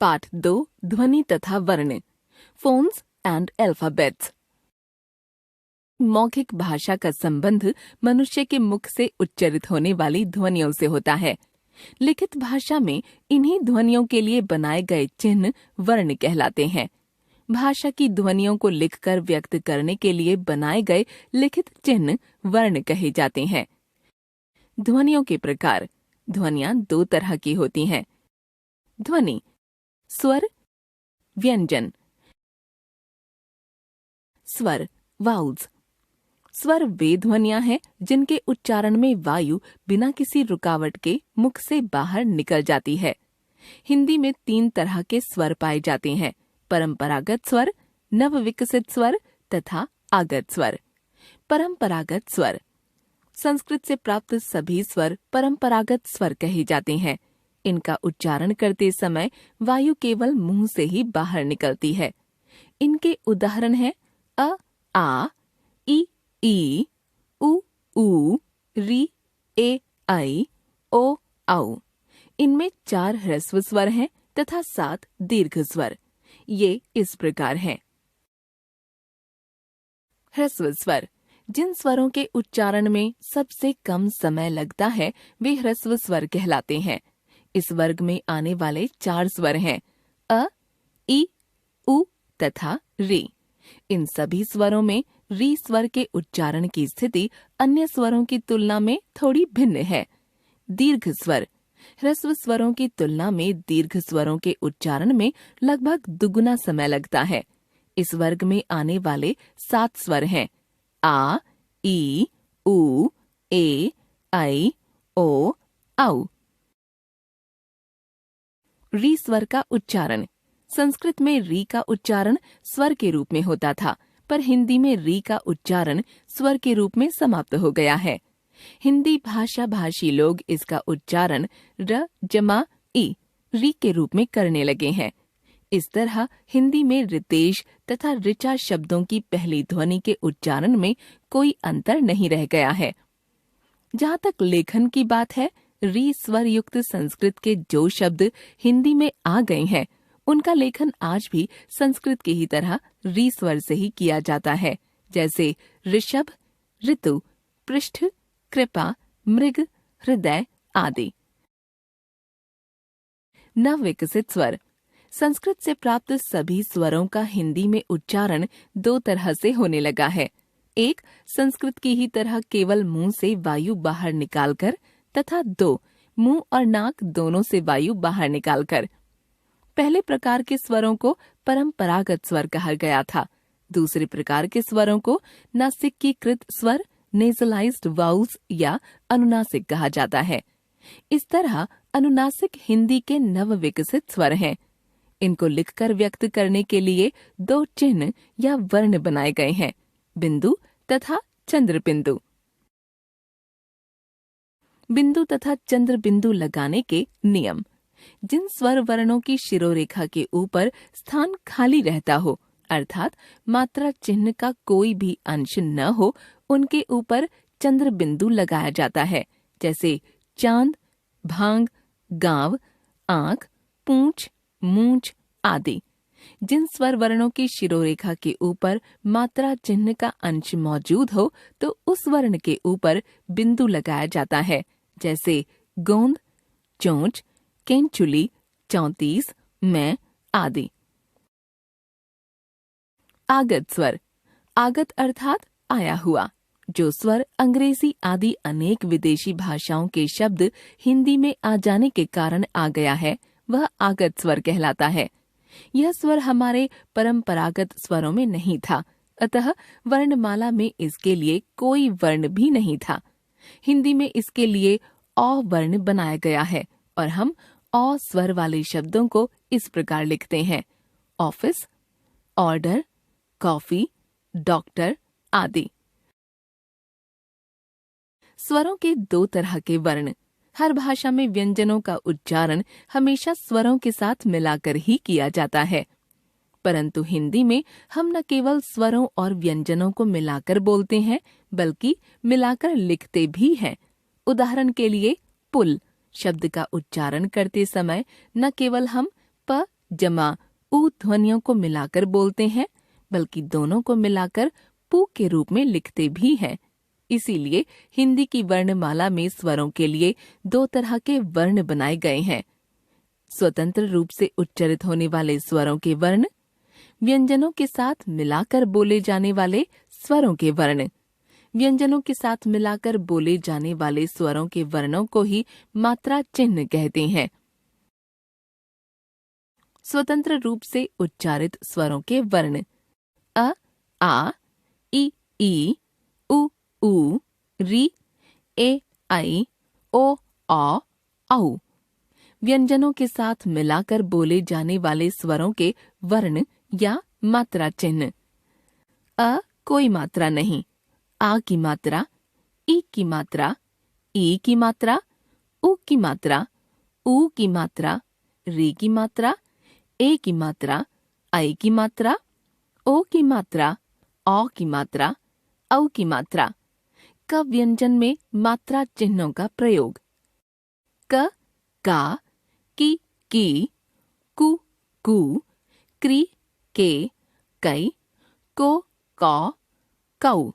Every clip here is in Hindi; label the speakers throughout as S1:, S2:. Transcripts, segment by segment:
S1: पाठ 2 ध्वनि तथा वर्ण फोन्स एंड अल्फाबेट्स। मौखिक भाषा का संबंध मनुष्य के मुख से उच्चारित होने वाली ध्वनियों से होता है। लिखित भाषा में इन्हीं ध्वनियों के लिए बनाए गए चिन्ह वर्ण कहलाते हैं। भाषा की ध्वनियों को लिखकर व्यक्त करने के लिए बनाए गए लिखित चिन्ह वर्ण कहे जाते हैं। ध्वनियों के प्रकार। ध्वनियां दो तरह की होती हैं। ध्वनि स्वर, व्यंजन। स्वर वाउल्स। स्वर वे ध्वनियां हैं जिनके उच्चारण में वायु बिना किसी रुकावट के मुख से बाहर निकल जाती है। हिंदी में 3 तरह के स्वर पाए जाते हैं: परंपरागत स्वर, नवविकसित स्वर तथा आगत स्वर। परंपरागत स्वर। संस्कृत से प्राप्त सभी स्वर परंपरागत स्वर कहे जाते हैं। इनका उच्चारण करते समय वायु केवल मुंह से ही बाहर निकलती है। इनके उदाहरण हैं अ, आ, ई, उ, ऊ, री, ए, आई, ओ, औ। इनमें 4 ह्रस्व स्वर हैं तथा 7 दीर्घ स्वर। ये इस प्रकार हैं। ह्रस्व स्वर। जिन स्वरों के उच्चारण में सबसे कम समय लगता है वे ह्रस्व स्वर कहलाते हैं। इस वर्ग में आने वाले 4 स्वर हैं अ, ई, उ तथा री। इन सभी स्वरों में री स्वर के उच्चारण की स्थिति अन्य स्वरों की तुलना में थोड़ी भिन्न है। दीर्घ स्वर। ह्रस्व स्वरों की तुलना में दीर्घ स्वरों के उच्चारण में लगभग दुगुना समय लगता है। इस वर्ग में आने वाले 7 स्वर हैं आ, ई, उ, ए, आई, ओ, औ। री स्वर का उच्चारण। संस्कृत में री का उच्चारण स्वर के रूप में होता था, पर हिंदी में री का उच्चारण स्वर के रूप में समाप्त हो गया है। हिंदी भाषा भाषी लोग इसका उच्चारण र जमा ई री के रूप में करने लगे हैं। इस तरह हिंदी में रितेश तथा ऋचा शब्दों की पहली ध्वनि के उच्चारण में कोई अंतर नहीं रह गया है। जहाँ तक लेखन की बात है, री स्वर युक्त संस्कृत के जो शब्द हिंदी में आ गए हैं उनका लेखन आज भी संस्कृत की ही तरह री स्वर से ही किया जाता है, जैसे ऋषभ, ऋतु, पृष्ठ, कृपा, मृग, हृदय आदि। नवविकसित स्वर। संस्कृत से प्राप्त सभी स्वरों का हिंदी में उच्चारण 2 तरह से होने लगा है। एक, संस्कृत की ही तरह केवल मुंह से वायु बाहर निकालकर तथा 2, मुंह और नाक दोनों से वायु बाहर निकालकर। पहले प्रकार के स्वरों को परंपरागत स्वर कहा गया था। दूसरे प्रकार के स्वरों को नासिकीकृत स्वर, नेजलाइज्ड वाउल्स या अनुनासिक कहा जाता है। इस तरह अनुनासिक हिंदी के नवविकसित स्वर हैं। इनको लिखकर व्यक्त करने के लिए 2 चिन्ह या वर्ण बनाए गए हैं: बिंदु तथा चंद्र बिंदु। बिंदु तथा चंद्र बिंदु लगाने के नियम। जिन स्वर वर्णों की शिरोरेखा के ऊपर स्थान खाली रहता हो, अर्थात मात्रा चिन्ह का कोई भी अंश न हो, उनके ऊपर चंद्र बिंदु लगाया जाता है, जैसे चांद, भांग, गांव, आंख, पूंछ, मूंछ आदि। जिन स्वर वर्णों की शिरोरेखा के ऊपर मात्रा चिन्ह का अंश मौजूद हो तो उस वर्ण के ऊपर बिंदु लगाया जाता है, जैसे गोंद, चोंच, केंचुली, 34, मैं आदि। आगत स्वर। आगत अर्थात आया हुआ। जो स्वर अंग्रेजी आदि अनेक विदेशी भाषाओं के शब्द हिंदी में आ जाने के कारण आ गया है, वह आगत स्वर कहलाता है। यह स्वर हमारे परंपरागत स्वरों में नहीं था, अतः वर्णमाला में इसके लिए कोई वर्ण भी नहीं था। हिंदी में इसके लिए औ वर्ण बनाया गया है और हम औ स्वर वाले शब्दों को इस प्रकार लिखते हैं: ऑफिस, ऑर्डर, कॉफी, डॉक्टर आदि। स्वरों के 2 तरह के वर्ण। हर भाषा में व्यंजनों का उच्चारण हमेशा स्वरों के साथ मिलाकर ही किया जाता है, परंतु हिंदी में हम न केवल स्वरों और व्यंजनों को मिलाकर बोलते हैं, बल्कि मिलाकर लिखते भी हैं। उदाहरण के लिए पुल शब्द का उच्चारण करते समय न केवल हम प जमा ऊ ध्वनियों को मिलाकर बोलते हैं, बल्कि दोनों को मिलाकर पू के रूप में लिखते भी हैं। इसीलिए हिंदी की वर्णमाला में स्वरों के लिए दो तरह के वर्ण बनाए गए हैं। स्वतंत्र रूप से उच्चारित होने वाले स्वरों के वर्ण, व्यंजनों के साथ मिलाकर बोले जाने वाले स्वरों के वर्ण। व्यंजनों के साथ मिलाकर बोले जाने वाले स्वरों के वर्णों को ही मात्रा चिन्ह कहते हैं। स्वतंत्र रूप से उच्चारित स्वरों के वर्ण अ, आ, ई, उ, री, ए, आई, ओ, औ। व्यंजनों के साथ मिलाकर बोले जाने वाले स्वरों के वर्ण या मात्रा चिन्ह। अ कोई मात्रा नहीं, आ की मात्रा, ई की मात्रा, ई की मात्रा, उ की मात्रा, ऊ की मात्रा, री की मात्रा, ए की मात्रा, आई की मात्रा, ओ की मात्रा, औ की मात्रा, औ की मात्रा। क व्यंजन में मात्रा चिन्हों का प्रयोग। क, का, की, कु, क्री, के, कई, को, कौ।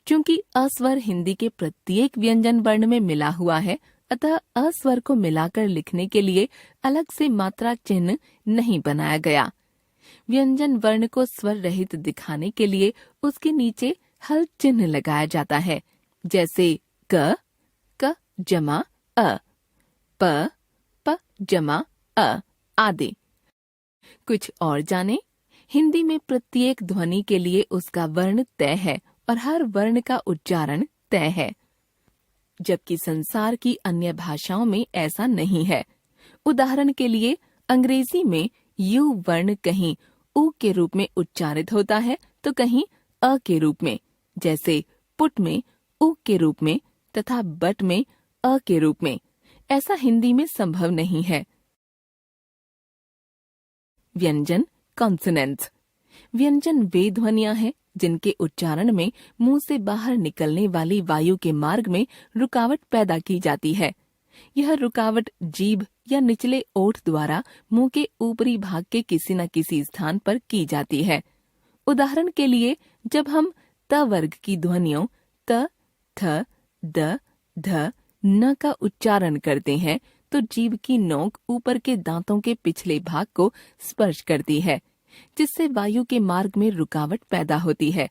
S1: चूंकि अस्वर हिंदी के प्रत्येक व्यंजन वर्ण में मिला हुआ है, अतः अस्वर को मिलाकर लिखने के लिए अलग से मात्रा चिन्ह नहीं बनाया गया। व्यंजन वर्ण को स्वर रहित दिखाने के लिए उसके नीचे हल चिन्ह लगाया जाता है, जैसे क जमा अ, प जमा अ आदि। कुछ और जाने। हिंदी में प्रत्येक ध्वनि के लिए उसका वर्ण तय है और हर वर्ण का उच्चारण तय है, जबकि संसार की अन्य भाषाओं में ऐसा नहीं है। उदाहरण के लिए अंग्रेजी में यू वर्ण कहीं उ के रूप में उच्चारित होता है तो कहीं अ के रूप में, जैसे पुट में उ के रूप में तथा बट में अ के रूप में। ऐसा हिंदी में संभव नहीं है। व्यंजन कॉन्सोनेंट्स। व्यंजन वे ध्वनियां हैं जिनके उच्चारण में मुंह से बाहर निकलने वाली वायु के मार्ग में रुकावट पैदा की जाती है। यह रुकावट जीभ या निचले ओठ द्वारा मुंह के ऊपरी भाग के किसी न किसी स्थान पर की जाती है। उदाहरण के लिए जब हम त वर्ग की ध्वनियों त, थ, द, ध, न का उच्चारण करते हैं तो जीभ की नोक ऊपर के दांतों के पिछले भाग को स्पर्श करती है, जिससे वायु के मार्ग में रुकावट पैदा होती है।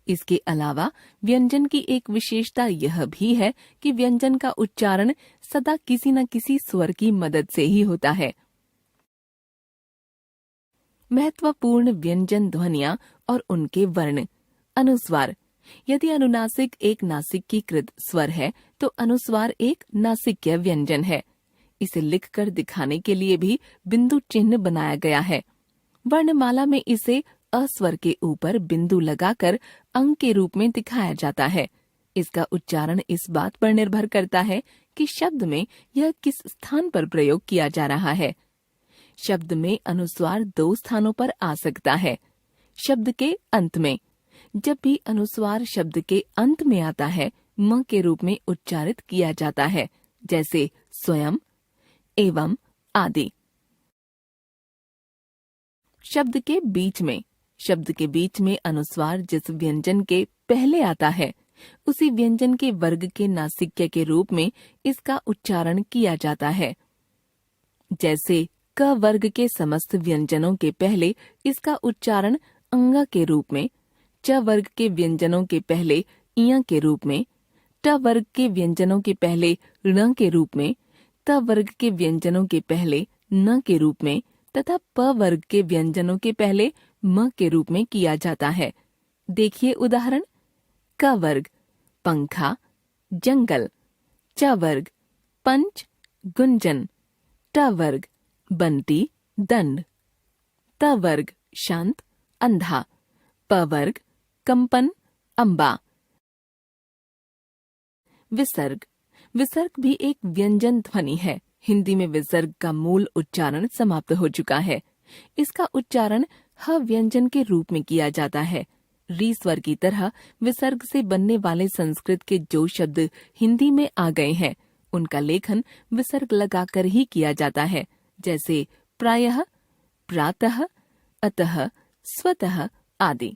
S1: इसके अलावा व्यंजन की एक विशेषता यह भी है कि व्यंजन का उच्चारण सदा किसी न किसी स्वर की मदद से ही होता है। महत्वपूर्ण व्यंजन ध्वनियां और उनके वर्ण। अनुस्वार। यदि अनुनासिक एक नासिकीकृत स्वर है तो अनुस्वार एक नासिक्य व्यंजन है। इसे लिखकर दिखाने के लिए भी बिंदु चिन्ह बनाया गया है। वर्णमाला में इसे अस्वर के ऊपर बिंदु लगाकर अंक के रूप में दिखाया जाता है। इसका उच्चारण इस बात पर निर्भर करता है कि शब्द में यह किस स्थान पर प्रयोग किया जा रहा है। शब्द में अनुस्वार दो स्थानों पर आ सकता है। शब्द के अंत में। जब भी अनुस्वार शब्द के अंत में आता है, म के रूप में उच्चारित किया जाता है, जैसे स्वयं, एवं आदि। शब्द के बीच में। शब्द के बीच में अनुस्वार जिस व्यंजन के पहले आता है, उसी व्यंजन के वर्ग के नासिक्य के रूप में इसका उच्चारण किया जाता है। जैसे क वर्ग के समस्त व्यंजनों के पहले इसका उच्चारण अंगा के रूप में, च वर्ग के व्यंजनों के पहले इया के रूप में, ट वर्ग के व्यंजनों के पहले ण के रूप में, त वर्ग के व्यंजनों के पहले न के रूप में तथा प वर्ग के व्यंजनों के पहले म के रूप में किया जाता है। देखिए उदाहरण। क वर्ग पंखा, जंगल। च वर्ग पंच, गुंजन। ट वर्ग बंटी, दंड। त वर्ग शांत, अंधा। प वर्ग कंपन, अंबा। विसर्ग। विसर्ग भी एक व्यंजन ध्वनि है। हिंदी में विसर्ग का मूल उच्चारण समाप्त हो चुका है। इसका उच्चारण ह व्यंजन के रूप में किया जाता है। री स्वर की तरह विसर्ग से बनने वाले संस्कृत के जो शब्द हिंदी में आ गए हैं, उनका लेखन विसर्ग लगाकर ही किया जाता है, जैसे प्रायः, प्रातः, अतः, स्वतः आदि।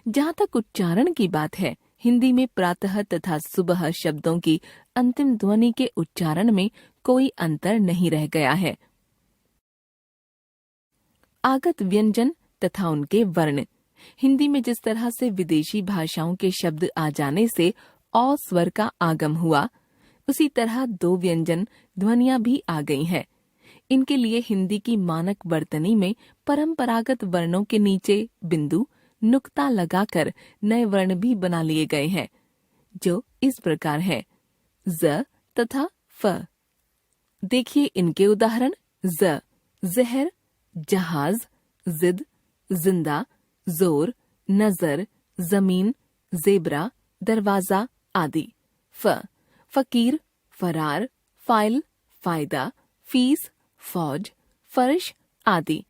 S1: जहाँ तक उच्चारण की बात है, हिंदी में प्रातः तथा सुबह शब्दों की अंतिम ध्वनि के उच्चारण में कोई अंतर नहीं रह गया है। आगत व्यंजन तथा उनके वर्ण। हिंदी में जिस तरह से विदेशी भाषाओं के शब्द आ जाने से औ स्वर का आगम हुआ, उसी तरह दो व्यंजन ध्वनियां भी आ गई हैं। इनके लिए हिंदी की मानक वर्तनी में परंपरागत वर्णों के नीचे बिंदु, नुक्ता लगाकर नए वर्ण भी बना लिए गए हैं, जो इस प्रकार हैं: ज तथा फ। देखिए इनके उदाहरण: ज जहर, जहाज, जिद, जिंदा, जोर, नजर, जमीन, जेबरा, दरवाजा आदि। फ फकीर, फरार, फाइल, फायदा, फीस, फौज, फर्श आदि।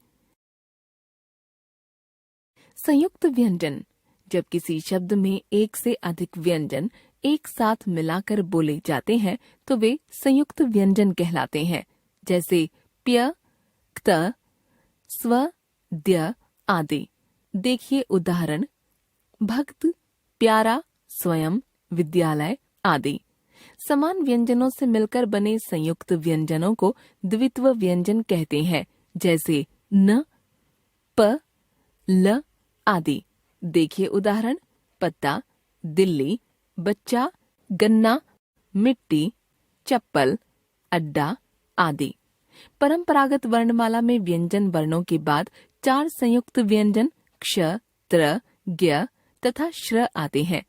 S1: संयुक्त व्यंजन। जब किसी शब्द में एक से अधिक व्यंजन एक साथ मिलाकर बोले जाते हैं तो वे संयुक्त व्यंजन कहलाते हैं, जैसे प्य, क्त, स्व, द्य आदि। देखिए उदाहरण: भक्त, प्यारा, स्वयं, विद्यालय आदि। समान व्यंजनों से मिलकर बने संयुक्त व्यंजनों को द्वित्व व्यंजन कहते हैं, जैसे न, प, ल आदि। देखिए उदाहरण: पत्ता, दिल्ली, बच्चा, गन्ना, मिट्टी, चप्पल, अड्डा आदि। परंपरागत वर्णमाला में व्यंजन वर्णों के बाद 4 संयुक्त व्यंजन क्ष, त्र, ज्ञ तथा श्र आते हैं।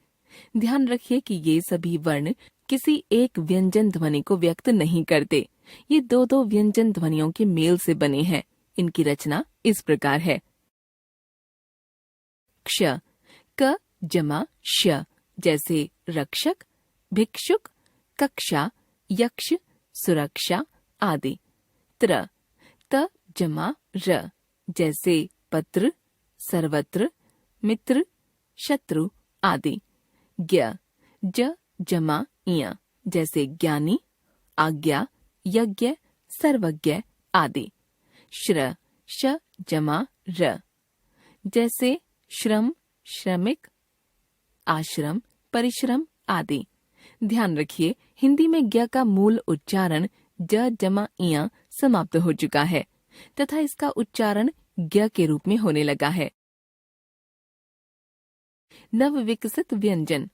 S1: ध्यान रखिए कि ये सभी वर्ण किसी एक व्यंजन ध्वनि को व्यक्त नहीं करते। ये दो दो व्यंजन ध्वनियों के मेल से बने हैं। इनकी रचना इस प्रकार है: क्ष, क जमा श, जैसे रक्षक, भिक्षुक, कक्षा, यक्ष, सुरक्षा आदि। त्र, त जमा र, जैसे पत्र, सर्वत्र, मित्र, शत्रु आदि। ज्ञ, ज जमा इय, जैसे ज्ञानी, आज्ञा, यज्ञ, सर्वज्ञ आदि। श्र, श जमा र, जैसे श्रम, श्रमिक, आश्रम, परिश्रम आदि। ध्यान रखिए, हिंदी में ज्ञ का मूल उच्चारण ज जमा इय समाप्त हो चुका है तथा इसका उच्चारण ज्ञ के रूप में होने लगा है। नव विकसित व्यंजन।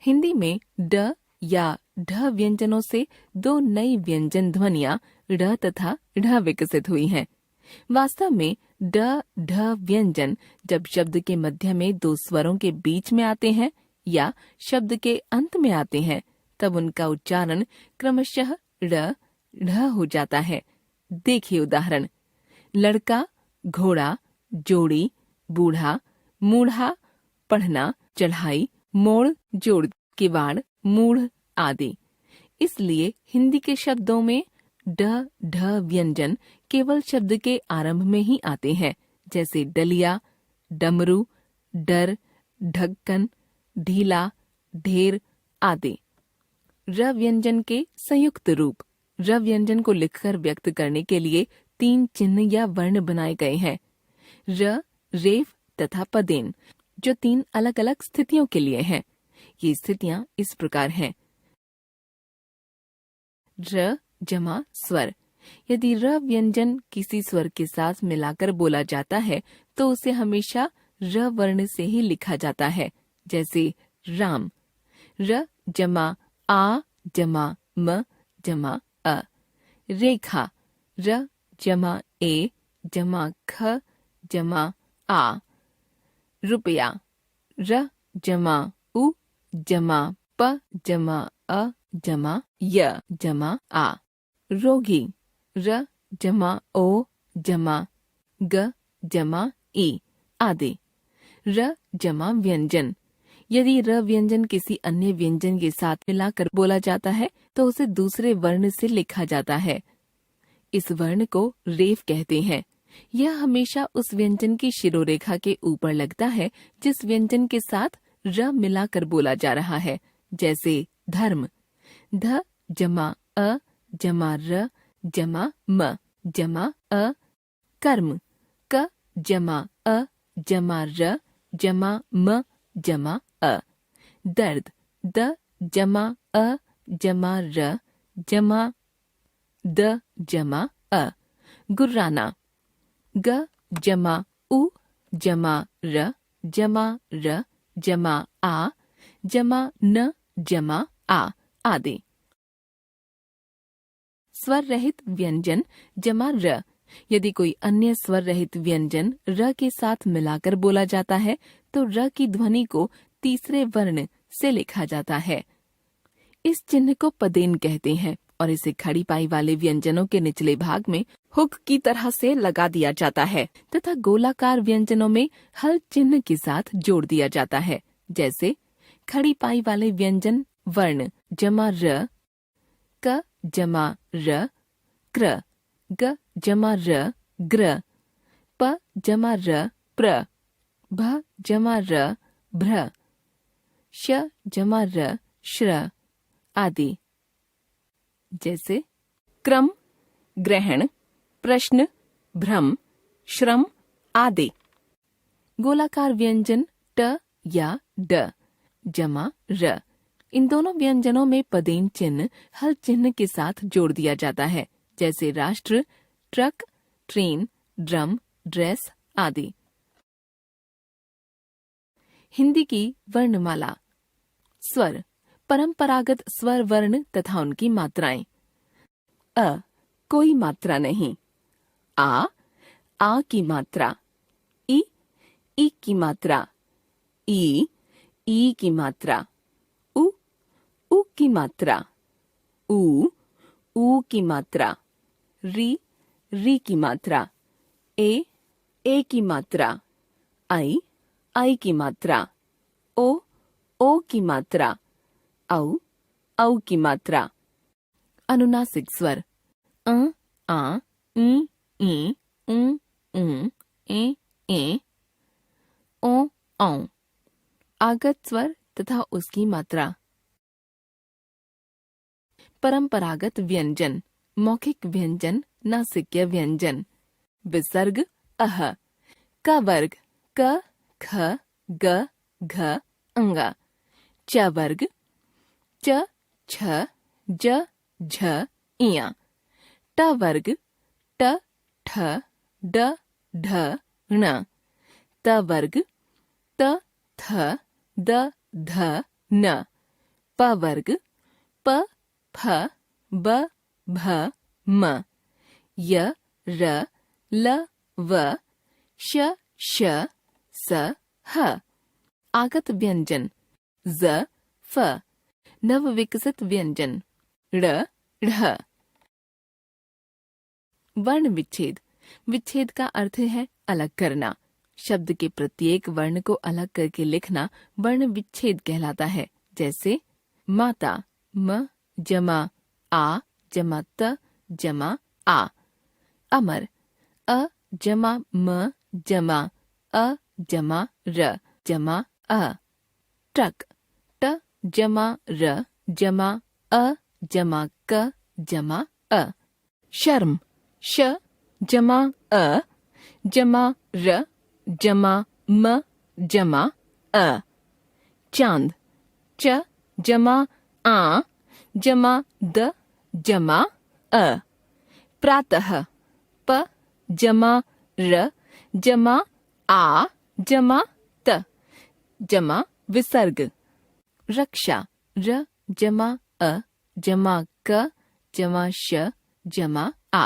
S1: हिंदी में ड या ढ व्यंजनों से दो नई व्यंजन ध्वनियां ड़ तथा ढ विकसित हुई हैं। वास्तव में ड ढ व्यंजन जब शब्द के मध्य में दो स्वरों के बीच में आते हैं या शब्द के अंत में आते हैं, तब उनका उच्चारण क्रमशः ड़ ढ हो जाता है। देखिए उदाहरण: लड़का, घोड़ा, जोड़ी, बूढ़ा, मूढ़ा, पढ़ना, चढ़ाई, मोड़, जोड़, किवाड़, मूढ़ आदि। इसलिए हिंदी के शब्दों में ड ढ व्यंजन केवल शब्द के आरंभ में ही आते हैं, जैसे डलिया, डमरू, डर, ढक्कन, ढीला, ढेर आदि। र व्यंजन के संयुक्त रूप। र व्यंजन को लिखकर व्यक्त करने के लिए 3 चिन्ह या वर्ण बनाए गए हैं: र, रेफ तथा पदेन, जो 3 अलग अलग स्थितियों के लिए हैं। ये स्थितियां इस प्रकार हैं: र जमा स्वर। यदि र व्यंजन किसी स्वर के साथ मिलाकर बोला जाता है तो उसे हमेशा र वर्ण से ही लिखा जाता है, जैसे राम। र जमा आ जमा म जमा अ। रेखा। र जमा ए जमा ख जमा आ। रुपया। र जमा उ जमा प जमा अ जमा य जमा आ। रोगी। र जमा ओ जमा ग जमा ई आदि। र जमा व्यंजन। यदि र व्यंजन किसी अन्य व्यंजन के साथ मिलाकर बोला जाता है तो उसे दूसरे वर्ण से लिखा जाता है। इस वर्ण को रेफ कहते हैं। यह हमेशा उस व्यंजन की शिरोरेखा के ऊपर लगता है जिस व्यंजन के साथ र मिलाकर बोला जा रहा है, जैसे धर्म। ध जमा अ जमा र जमा म जमा अ कर्म क जमा अ जमा र जमा म जमा अ। दर्द द जमा अ जमा र जमा द जमा अ। गुर्राना ग जमा उ जमा र जमा र जमा आ जमा न जमा आ आदि। स्वर रहित व्यंजन जमा र। यदि कोई अन्य स्वर रहित व्यंजन र के साथ मिलाकर बोला जाता है तो र की ध्वनि को तीसरे वर्ण से लिखा जाता है। इस चिन्ह को पदेन कहते हैं और इसे खड़ी पाई वाले व्यंजनों के निचले भाग में हुक की तरह से लगा दिया जाता है तथा गोलाकार व्यंजनों में हल चिन्ह के साथ जोड़ दिया जाता है। जैसे खड़ी पाई वाले व्यंजन वर्ण जमा र, क जमा र क्र, ग जमा र ग्र, प जमा र प्र, भ जमा र भ्र, श जमा र श्र आदि। जैसे क्रम, ग्रहण, प्रश्न, भ्रम, श्रम आदि। गोलाकार व्यंजन ट या ड जमा र। इन दोनों व्यंजनों में पदेन चिन्ह हल चिन्ह के साथ जोड़ दिया जाता है। जैसे राष्ट्र, ट्रक, ट्रेन, ड्रम, ड्रेस आदि। हिंदी की वर्णमाला। स्वर परंपरागत स्वर वर्ण तथा उनकी मात्राएं। अ कोई मात्रा नहीं। आ की मात्रा। ई की मात्रा। ई की मात्रा। उ की मात्रा। ऊ की मात्रा। री की मात्रा। ए की मात्रा। आई की मात्रा। ओ की मात्रा। औ की मात्रा। अनुनासिक स्वर आ, ई, उ, ए, ओ। आगत स्वर तथा उसकी मात्रा। परंपरागत व्यंजन, मौखिक व्यंजन, नासिक्य व्यंजन। विसर्ग अह। क वर्ग क, ख, ग, घ, अंगा। च वर्ग च, छ, ज, झ, इया। ट वर्ग ट, ठ, ड, ढ, ण। त वर्ग त, थ, द, ध, न। प वर्ग प, फ, ब, भ, म। य, र, ल, व, श, स, ह। आगत व्यंजन ज, फ। नव विकसित व्यंजन ड़, ढ़। वर्ण विच्छेद। विच्छेद का अर्थ है अलग करना। शब्द के प्रत्येक वर्ण को अलग करके लिखना वर्ण विच्छेद कहलाता है। जैसे माता म जमा आ जमा त जमा आ। अमर अ जमा म जमा अ जमा र जमा अ। ट्रक ट जमा र जमा अ जमा क जमा अ। शर्म श जमा अ जमा र जमा म जमा अ। चांद च जमा आ जमा द जमा अ। प्रातः प जमा र जमा आ जमा त जमा विसर्ग। रक्षा र जमा अ जमा क जमा श जमा आ।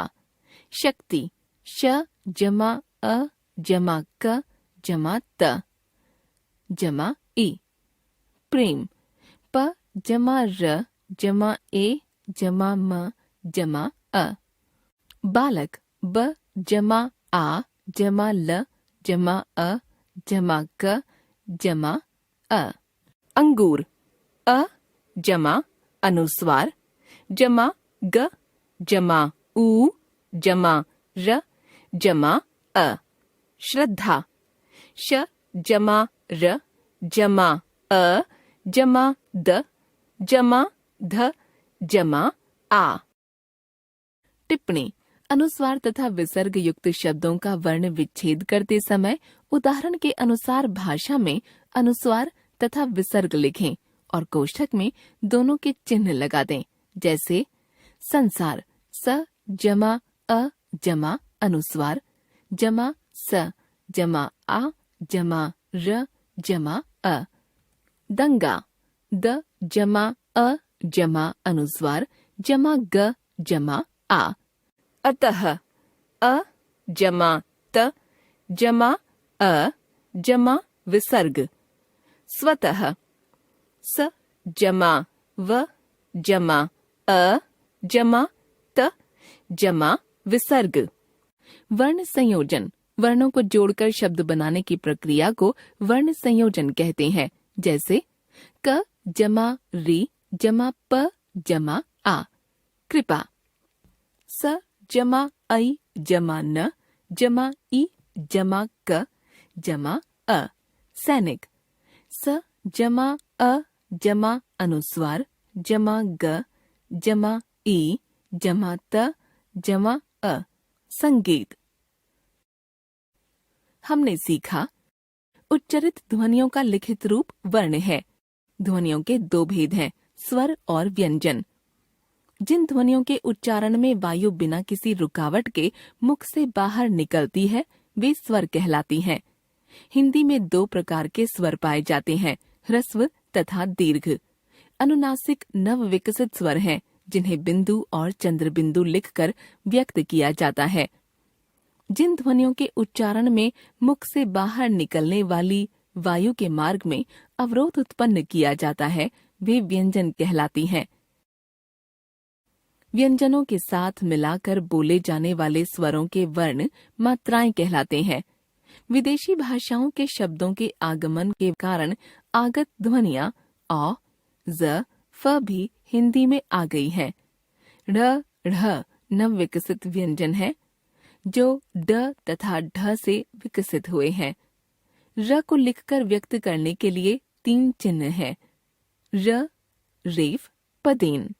S1: शक्ति श जमा अ जमा क जमा त जमा ई। प्रेम प जमा र जमा ए जमा म जमा अ। बालक ब जमा आ जमा ल जमा अ जमा क जमा अ। अंगूर अ जमा अनुस्वार जमा ग जमा ऊ जमा र जमा अ। श्रद्धा श जमा र जमा अ जमा द जमा ध जमा आ। टिप्पणी अनुस्वार तथा विसर्ग युक्त शब्दों का वर्ण विच्छेद करते समय उदाहरण के अनुसार भाषा में अनुस्वार तथा विसर्ग लिखें और कोष्ठक में दोनों के चिन्ह लगा दें। जैसे संसार, स जमा अ जमा अनुस्वार, जमा स जमा आ जमा र जमा अ। दंगा, द जमा अ जमा अनुस्वार, जमा ग जमा आ। अतः, अ जमा त जमा अ जमा विसर्ग। स्वतः, स जमा व जमा अ जमा त जमा विसर्ग। वर्ण संयोजन, वर्णों को जोड़कर शब्द बनाने की प्रक्रिया को वर्ण संयोजन कहते हैं। जैसे क जमा री जमा प जमा आ, कृपा। स जमा आई जमा न जमा ई जमा क जमा अ, सैनिक। स जमा अ जमा अनुस्वार, जमा ग जमा ई जमा त जमा अ, संगीत। हमने सीखा उच्चरित ध्वनियों का लिखित रूप वर्ण है। ध्वनियों के दो भेद हैं, स्वर और व्यंजन। जिन ध्वनियों के उच्चारण में वायु बिना किसी रुकावट के मुख से बाहर निकलती है वे स्वर कहलाती हैं। हिंदी में दो प्रकार के स्वर पाए जाते हैं, ह्रस्व तथा दीर्घ। अनुनासिक नव विकसित स्वर हैं, जिन्हें बिंदु और चंद्र बिंदु लिखकर व्यक्त किया जाता है। जिन ध्वनियों के उच्चारण में मुख से बाहर निकलने वाली वायु के मार्ग में अवरोध उत्पन्न किया जाता है वे व्यंजन कहलाती हैं। व्यंजनों के साथ मिलाकर बोले जाने वाले स्वरों के वर्ण मात्राएं कहलाते हैं। विदेशी भाषाओं के शब्दों के आगमन के कारण आगत ध्वनियां अ, ज, फ भी हिंदी में आ गई हैं। ढ़, ढ़ नव विकसित व्यंजन है जो ड तथा ढ से विकसित हुए हैं। र को लिखकर व्यक्त करने के लिए तीन चिन्ह हैं, र, रेफ, पदेन।